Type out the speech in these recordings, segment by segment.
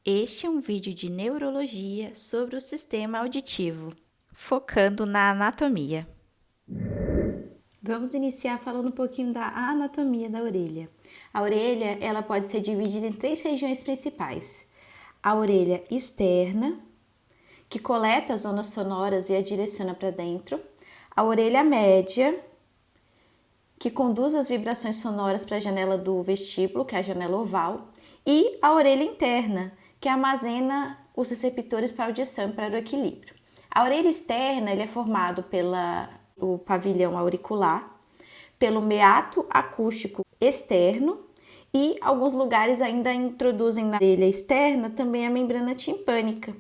Este é um vídeo de neurologia sobre o sistema auditivo, focando na anatomia. Vamos iniciar falando um pouquinho da anatomia da orelha. A orelha, ela pode ser dividida em 3 regiões principais. A orelha externa, que coleta as ondas sonoras e a direciona para dentro. A orelha média, que conduz as vibrações sonoras para a janela do vestíbulo, que é a janela oval. E a orelha interna, que armazena os receptores para audição e para o equilíbrio. A orelha externa ele é formado pelo pavilhão auricular, pelo meato acústico externo e alguns lugares ainda introduzem na orelha externa também a membrana timpânica.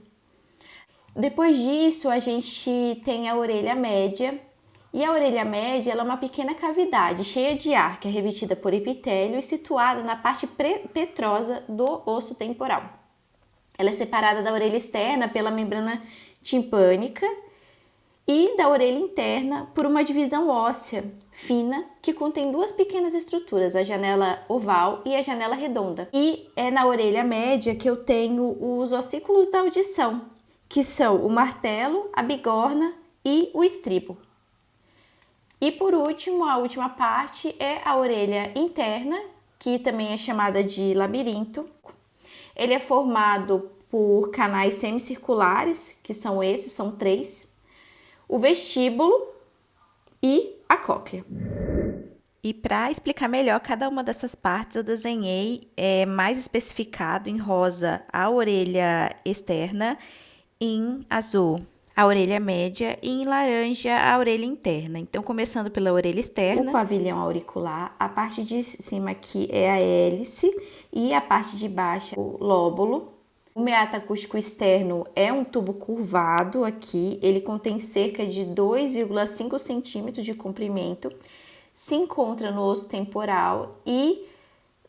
Depois disso, a gente tem a orelha média. E a orelha média ela é uma pequena cavidade cheia de ar que é revestida por epitélio e situada na parte petrosa do osso temporal. Ela é separada da orelha externa pela membrana timpânica e da orelha interna por uma divisão óssea fina que contém 2 pequenas estruturas, a janela oval e a janela redonda. E é na orelha média que eu tenho os ossículos da audição, que são o martelo, a bigorna e o estribo. E por último, a última parte é a orelha interna, que também é chamada de labirinto. Ele é formado por canais semicirculares, que são esses, são 3, o vestíbulo e a cóclea. E para explicar melhor cada uma dessas partes, eu desenhei mais especificado em rosa a orelha externa, em azul a orelha média e em laranja a orelha interna. Então, começando pela orelha externa, o pavilhão auricular, a parte de cima aqui é a hélice e a parte de baixo o lóbulo. O meato acústico externo é um tubo curvado aqui, ele contém cerca de 2,5 centímetros de comprimento, se encontra no osso temporal e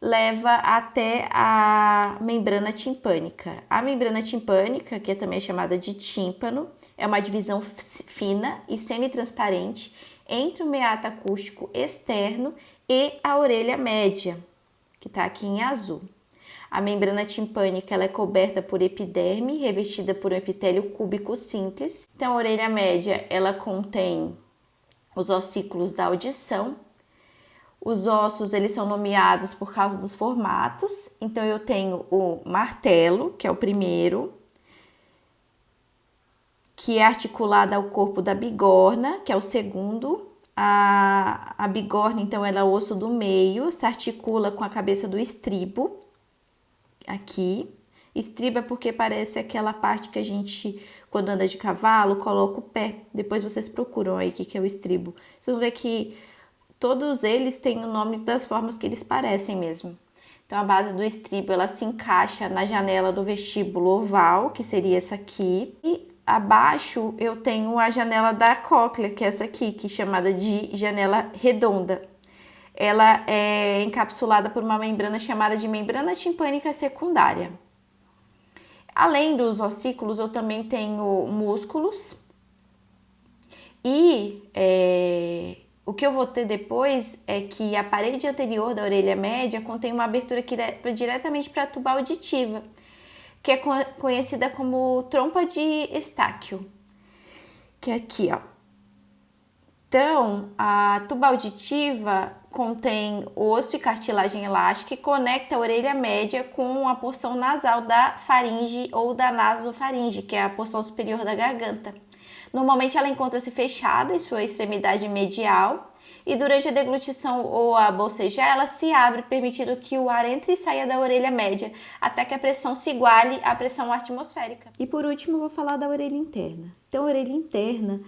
leva até a membrana timpânica. A membrana timpânica, que também é chamada de tímpano, é uma divisão fina e semitransparente entre o meato acústico externo e a orelha média, que está aqui em azul. A membrana timpânica ela é coberta por epiderme, revestida por um epitélio cúbico simples. Então, a orelha média ela contém os ossículos da audição. Os ossos eles são nomeados por causa dos formatos. Então, eu tenho o martelo, que é o primeiro, que é articulado ao corpo da bigorna, que é o segundo. A bigorna, então, ela é o osso do meio, se articula com a cabeça do estribo, aqui. Estribo é porque parece aquela parte que a gente, quando anda de cavalo, coloca o pé. Depois vocês procuram aí o que é o estribo. Vocês vão ver que todos eles têm o nome das formas que eles parecem mesmo. Então, a base do estribo, ela se encaixa na janela do vestíbulo oval, que seria essa aqui. E abaixo eu tenho a janela da cóclea, que é essa aqui, que é chamada de janela redonda. Ela é encapsulada por uma membrana chamada de membrana timpânica secundária. Além dos ossículos, eu também tenho músculos. E o que eu vou ter depois é que a parede anterior da orelha média contém uma abertura que é diretamente para a tuba auditiva, que é conhecida como trompa de Estáquio, que é aqui, ó. Então, a tuba auditiva contém osso e cartilagem elástica e conecta a orelha média com a porção nasal da faringe ou da nasofaringe, que é a porção superior da garganta. Normalmente ela encontra-se fechada em sua extremidade medial e durante a deglutição ou a bocejar ela se abre, permitindo que o ar entre e saia da orelha média até que a pressão se iguale à pressão atmosférica. E por último eu vou falar da orelha interna. Então a orelha interna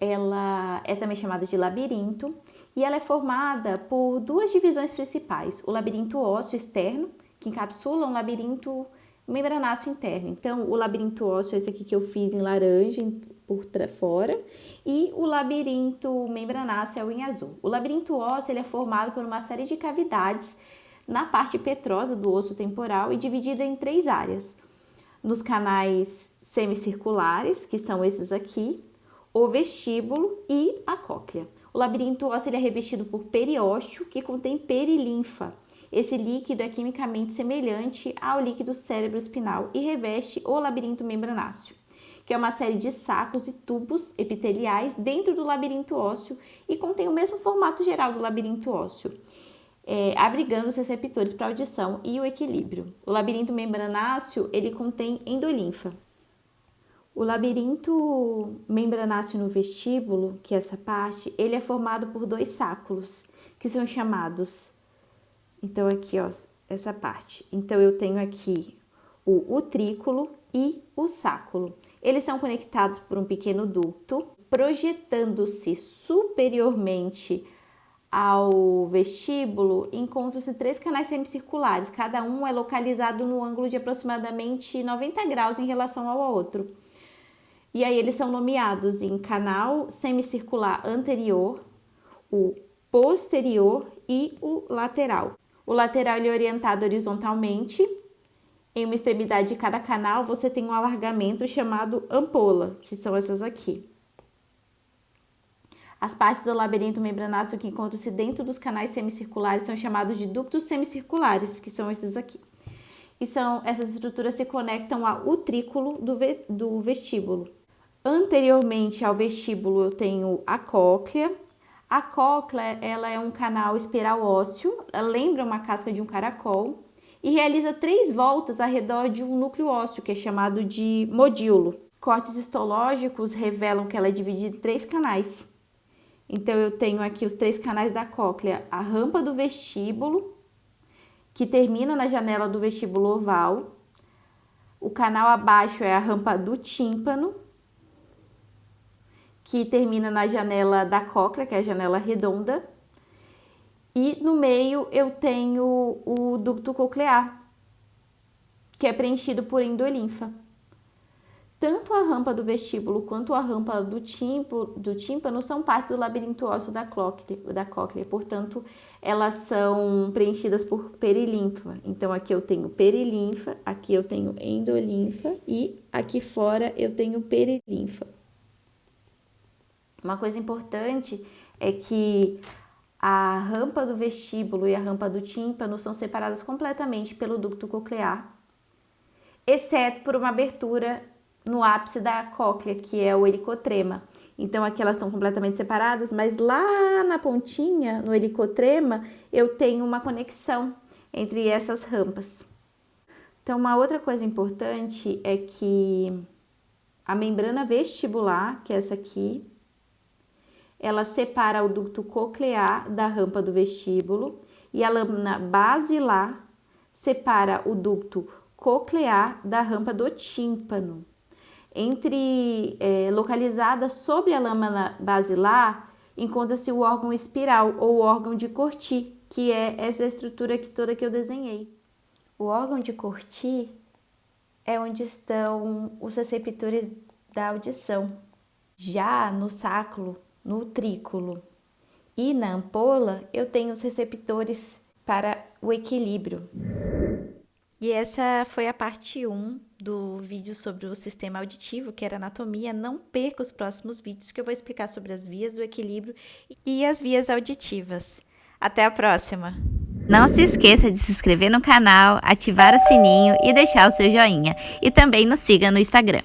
ela é também chamada de labirinto e ela é formada por 2 divisões principais, o labirinto ósseo externo, que encapsula um labirinto membranáceo interno. Então, o labirinto ósseo, esse aqui que eu fiz em laranja por fora, e o labirinto membranáceo é o em azul. O labirinto ósseo ele é formado por uma série de cavidades na parte petrosa do osso temporal e dividida em 3 áreas. Nos canais semicirculares, que são esses aqui, o vestíbulo e a cóclea. O labirinto ósseo ele é revestido por periósteo, que contém perilinfa, Esse líquido é quimicamente semelhante ao líquido cerebroespinal e reveste o labirinto membranáceo, que é uma série de sacos e tubos epiteliais dentro do labirinto ósseo e contém o mesmo formato geral do labirinto ósseo, abrigando os receptores para audição e o equilíbrio. O labirinto membranáceo, ele contém endolinfa. O labirinto membranáceo no vestíbulo, que é essa parte, ele é formado por 2 sáculos, que são chamados, então aqui ó, essa parte. Então eu tenho aqui o utrículo e o sáculo. Eles são conectados por um pequeno ducto, projetando-se superiormente ao vestíbulo, encontram-se 3 canais semicirculares, cada um é localizado no ângulo de aproximadamente 90 graus em relação ao outro. E aí eles são nomeados em canal semicircular anterior, o posterior e o lateral. O lateral ele é orientado horizontalmente. Em uma extremidade de cada canal você tem um alargamento chamado ampola, que são essas aqui. As partes do labirinto membranáceo que encontram-se dentro dos canais semicirculares são chamados de ductos semicirculares, que são esses aqui. E essas estruturas se conectam ao utrículo do vestíbulo. Anteriormente ao vestíbulo eu tenho a cóclea. A cóclea ela é um canal espiral ósseo, ela lembra uma casca de um caracol e realiza 3 voltas ao redor de um núcleo ósseo, que é chamado de modíolo. Cortes histológicos revelam que ela é dividida em 3 canais. Então eu tenho aqui os 3 canais da cóclea, a rampa do vestíbulo, que termina na janela do vestíbulo oval. O canal abaixo é a rampa do tímpano, que termina na janela da cóclea, que é a janela redonda. E no meio eu tenho o ducto coclear, que é preenchido por endolinfa. Tanto a rampa do vestíbulo quanto a rampa do tímpano são partes do labirinto ósseo da cóclea, portanto, elas são preenchidas por perilinfa. Então, aqui eu tenho perilinfa, aqui eu tenho endolinfa e aqui fora eu tenho perilinfa. Uma coisa importante é que a rampa do vestíbulo e a rampa do tímpano são separadas completamente pelo ducto coclear, exceto por uma abertura no ápice da cóclea, que é o helicotrema. Então aqui elas estão completamente separadas, mas lá na pontinha, no helicotrema, eu tenho uma conexão entre essas rampas. Então uma outra coisa importante é que a membrana vestibular, que é essa aqui, ela separa o ducto coclear da rampa do vestíbulo e a lâmina basilar separa o ducto coclear da rampa do tímpano. Localizada sobre a lâmina basilar, encontra-se o órgão espiral ou órgão de Corti, que é essa estrutura aqui toda que eu desenhei. O órgão de Corti é onde estão os receptores da audição. Já no sáculo, no utrículo e na ampola, eu tenho os receptores para o equilíbrio. E essa foi a parte 1 do vídeo sobre o sistema auditivo, que era anatomia. Não perca os próximos vídeos que eu vou explicar sobre as vias do equilíbrio e as vias auditivas. Até a próxima! Não se esqueça de se inscrever no canal, ativar o sininho e deixar o seu joinha. E também nos siga no Instagram.